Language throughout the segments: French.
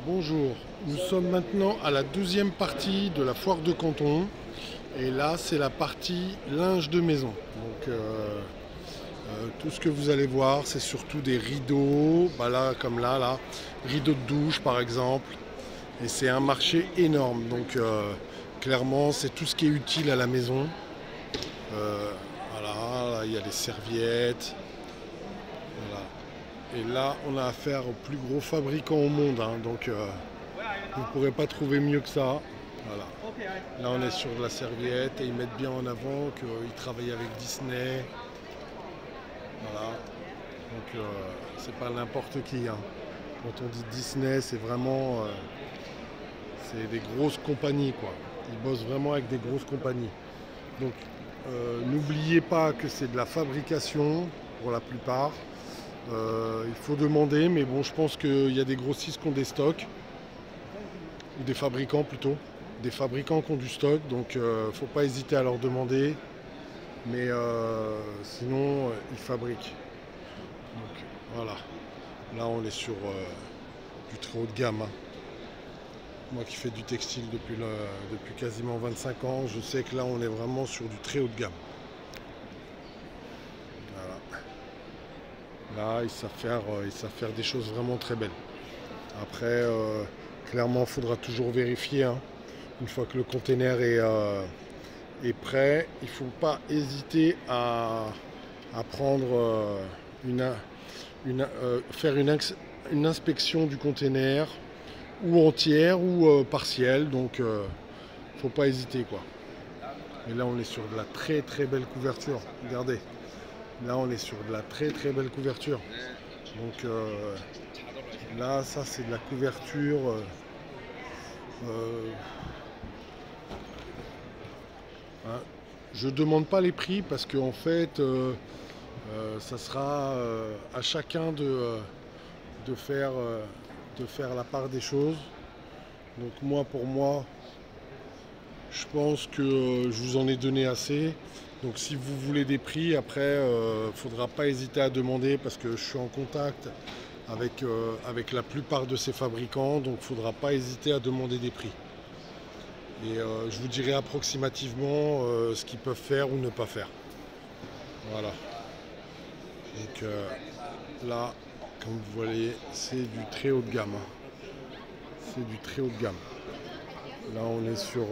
Bonjour, nous sommes maintenant à la deuxième partie de la foire de Canton et là c'est la partie linge de maison. Tout ce que vous allez voir c'est surtout des rideaux, bah là comme là, rideaux de douche par exemple, et c'est un marché énorme clairement c'est tout ce qui est utile à la maison. Voilà, là il y a les serviettes, voilà. Et là, on a affaire au plus gros fabricant au monde, hein, vous ne pourrez pas trouver mieux que ça. Voilà. Là, on est sur de la serviette et ils mettent bien en avant qu'ils travaillent avec Disney. Voilà. C'est pas n'importe qui, hein. Quand on dit Disney, c'est vraiment c'est des grosses compagnies, quoi. Ils bossent vraiment avec des grosses compagnies. Donc, n'oubliez pas que c'est de la fabrication pour la plupart. Il faut demander, mais bon, je pense qu'il y a des grossistes qui ont des stocks, ou des fabricants plutôt, des fabricants qui ont du stock, donc faut pas hésiter à leur demander, mais sinon ils fabriquent. Donc voilà, là on est sur du très haut de gamme, hein. Moi qui fais du textile depuis quasiment 25 ans, je sais que là on est vraiment sur du très haut de gamme. Voilà. Là, ils savent faire des choses vraiment très belles. Après, clairement, il faudra toujours vérifier, hein. Une fois que le container est prêt, il ne faut pas hésiter à prendre faire une inspection du container, ou entière ou partielle. Donc, il ne faut pas hésiter, quoi. Et là, on est sur de la très très belle couverture. Regardez. Là, on est sur de la très très belle couverture. Donc là, ça c'est de la couverture. Hein. Je demande pas les prix parce qu'en fait, ça sera à chacun de faire la part des choses. Donc moi, pour moi, je pense que je vous en ai donné assez. Donc si vous voulez des prix, après, faudra pas hésiter à demander parce que je suis en contact avec la plupart de ces fabricants. Donc il faudra pas hésiter à demander des prix. Et je vous dirai approximativement ce qu'ils peuvent faire ou ne pas faire. Voilà. Donc là, comme vous voyez, c'est du très haut de gamme, hein. C'est du très haut de gamme. Là, on est sur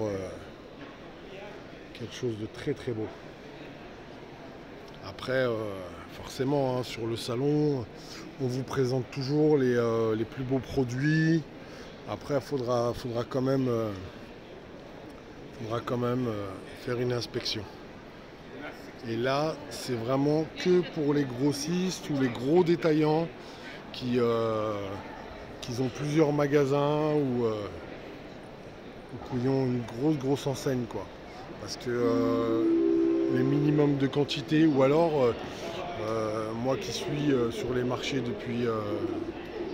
quelque chose de très très beau. Après, forcément, hein, sur le salon, on vous présente toujours les plus beaux produits. Après, il faudra quand même, faire une inspection. Et là, c'est vraiment que pour les grossistes ou les gros détaillants qui ont plusieurs magasins ou qui ont une grosse enseigne, quoi. Parce que les minimums de quantité, ou alors moi qui suis sur les marchés depuis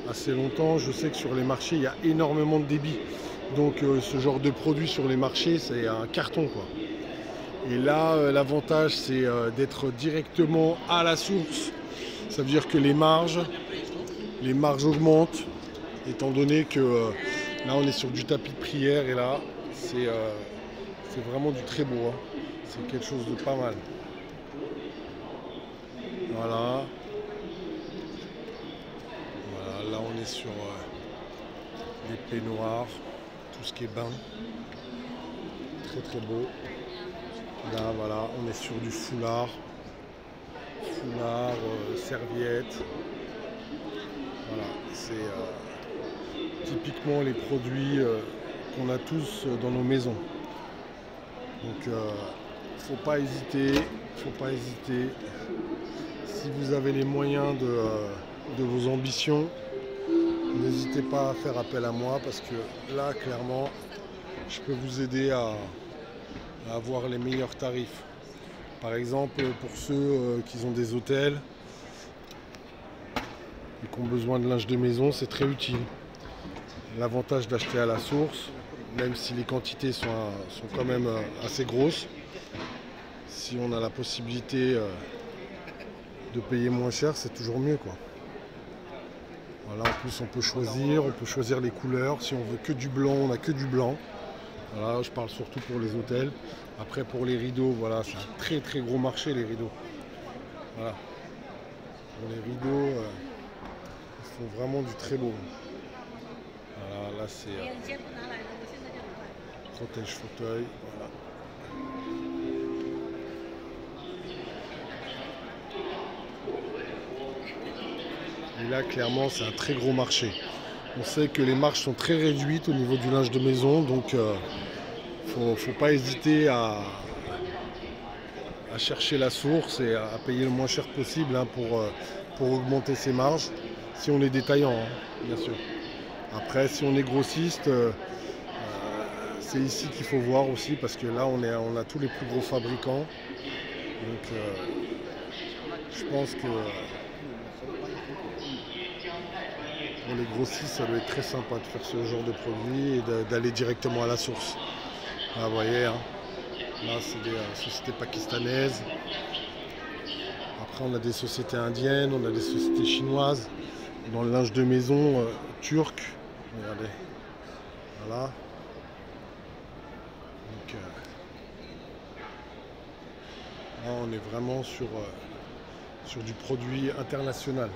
assez longtemps, je sais que sur les marchés il y a énormément de débit. Donc ce genre de produit sur les marchés, c'est un carton, quoi. Et là, l'avantage c'est d'être directement à la source. Ça veut dire que les marges augmentent, étant donné que là on est sur du tapis de prière et là c'est vraiment du très beau, hein. C'est quelque chose de pas mal. Voilà. Voilà, là on est sur les peignoirs, tout ce qui est bain. Très très beau. Là voilà, on est sur du foulard. Foulard, serviette. Voilà, c'est typiquement les produits qu'on a tous dans nos maisons. Donc faut pas hésiter. Si vous avez les moyens de vos ambitions, n'hésitez pas à faire appel à moi parce que là, clairement, je peux vous aider à avoir les meilleurs tarifs. Par exemple, pour ceux qui ont des hôtels et qui ont besoin de linge de maison, c'est très utile. L'avantage d'acheter à la source, même si les quantités sont quand même assez grosses, si on a la possibilité de payer moins cher, c'est toujours mieux, quoi. Voilà, en plus on peut choisir les couleurs. Si on veut que du blanc, on a que du blanc. Voilà, je parle surtout pour les hôtels. Après pour les rideaux, voilà, c'est un très très gros marché les rideaux. Voilà. Pour les rideaux, ils font vraiment du très beau. Voilà, là c'est protège fauteuil. Voilà. Et là clairement c'est un très gros marché. On sait que les marges sont très réduites au niveau du linge de maison, donc faut pas hésiter à chercher la source et à payer le moins cher possible hein, pour augmenter ses marges, si on est détaillant, hein, bien sûr. Après, si on est grossiste, c'est ici qu'il faut voir aussi, parce que là, on a tous les plus gros fabricants. Donc, je pense que pour les grossistes, ça doit être très sympa de faire ce genre de produit et d'aller directement à la source. Là, vous voyez, hein, là, c'est des sociétés pakistanaises. Après, on a des sociétés indiennes, on a des sociétés chinoises. Dans le linge de maison turc, regardez, voilà. Donc, là, on est vraiment sur du produit international.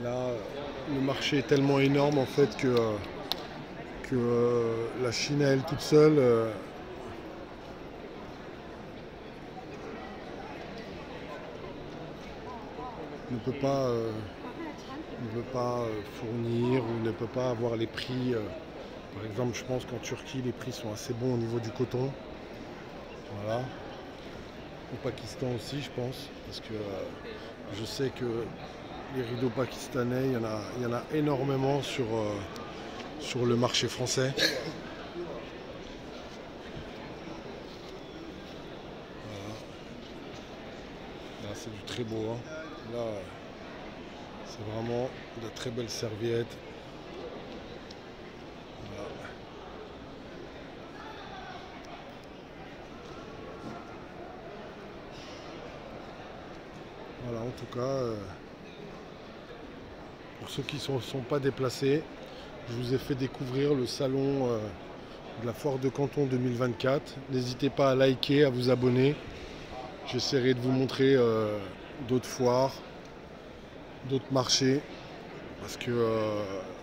Là, le marché est tellement énorme en fait que la Chine à elle toute seule ne peut pas fournir ou ne peut pas avoir les prix. Par exemple, je pense qu'en Turquie, les prix sont assez bons au niveau du coton. Voilà. Au Pakistan aussi, je pense, parce que je sais que les rideaux pakistanais, il y en a énormément sur le marché français. Voilà. Là, c'est du très beau. Hein. Là, c'est vraiment de très belles serviettes. Voilà. Voilà, en tout cas, pour ceux qui ne sont pas déplacés, je vous ai fait découvrir le salon de la Foire de Canton 2024. N'hésitez pas à liker, à vous abonner. J'essaierai de vous montrer d'autres foires, d'autres marchés, parce que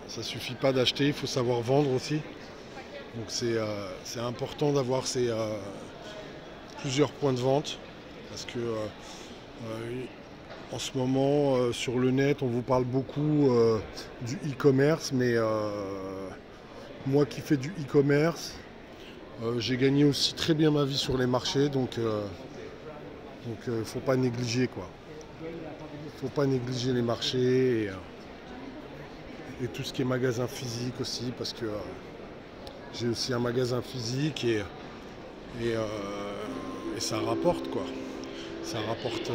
ça ne suffit pas d'acheter, il faut savoir vendre aussi. Donc c'est important d'avoir plusieurs points de vente, parce que en ce moment sur le net on vous parle beaucoup du e-commerce, mais moi qui fais du e-commerce, j'ai gagné aussi très bien ma vie sur les marchés, donc faut pas négliger quoi. Faut pas négliger les marchés et tout ce qui est magasin physique aussi, parce que j'ai aussi un magasin physique et ça rapporte quoi. Ça rapporte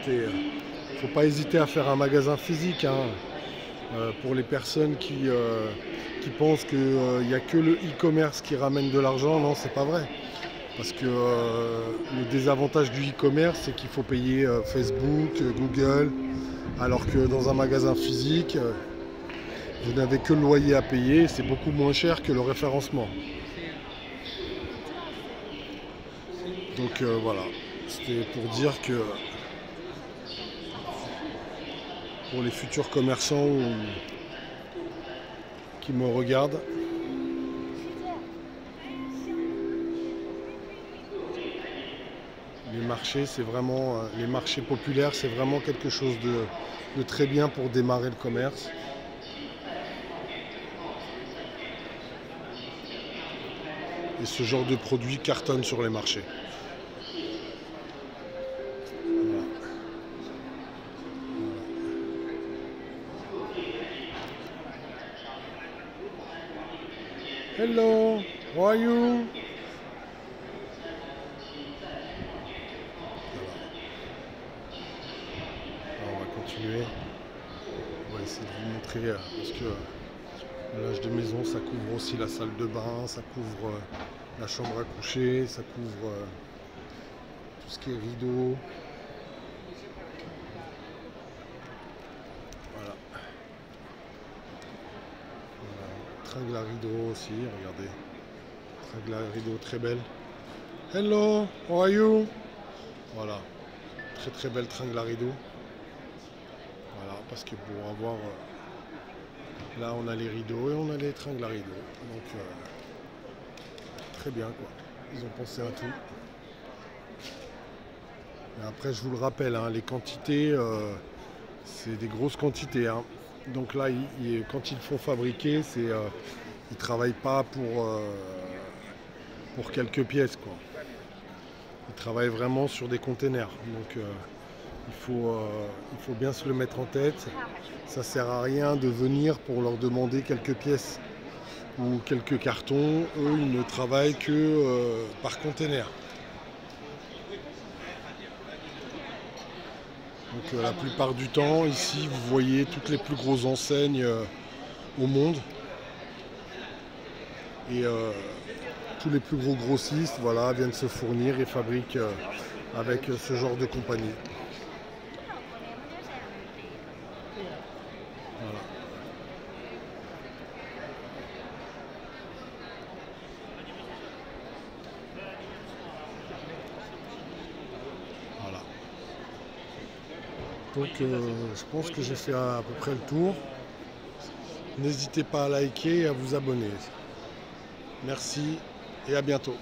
et faut pas hésiter à faire un magasin physique hein, pour les personnes qui pensent qu'il n'y a que le e-commerce qui ramène de l'argent. Non, c'est pas vrai. Parce que le désavantage du e-commerce, c'est qu'il faut payer Facebook, Google, alors que dans un magasin physique, vous n'avez que le loyer à payer, c'est beaucoup moins cher que le référencement. Donc voilà, c'était pour dire que pour les futurs commerçants qui me regardent, les marchés, c'est vraiment les marchés populaires, c'est vraiment quelque chose de très bien pour démarrer le commerce. Et ce genre de produit cartonne sur les marchés. Hello, how are you? Alors, on va continuer. On va essayer de vous montrer parce que le linge de maison, ça couvre aussi la salle de bain, ça couvre la chambre à coucher, ça couvre tout ce qui est rideau. Voilà. tringles à rideaux aussi, regardez. Tringles à rideaux très belle. Hello, how are you? Voilà, très très belle tringle à rideaux. Voilà, parce que pour avoir... là on a les rideaux et on a les tringles à rideaux. Donc très bien quoi. Ils ont pensé à tout. Et après je vous le rappelle, hein, les quantités, c'est des grosses quantités. Hein. Donc là, quand ils font fabriquer, ils ne travaillent pas pour quelques pièces, quoi. Ils travaillent vraiment sur des containers. Donc il faut bien se le mettre en tête. Ça ne sert à rien de venir pour leur demander quelques pièces ou quelques cartons. Eux, ils ne travaillent que par container. Donc la plupart du temps, ici, vous voyez toutes les plus grosses enseignes au monde. Et tous les plus gros grossistes, voilà, viennent se fournir et fabriquent avec ce genre de compagnie. Voilà. Voilà. Donc je pense que j'ai fait à peu près le tour. N'hésitez pas à liker et à vous abonner. Merci et à bientôt.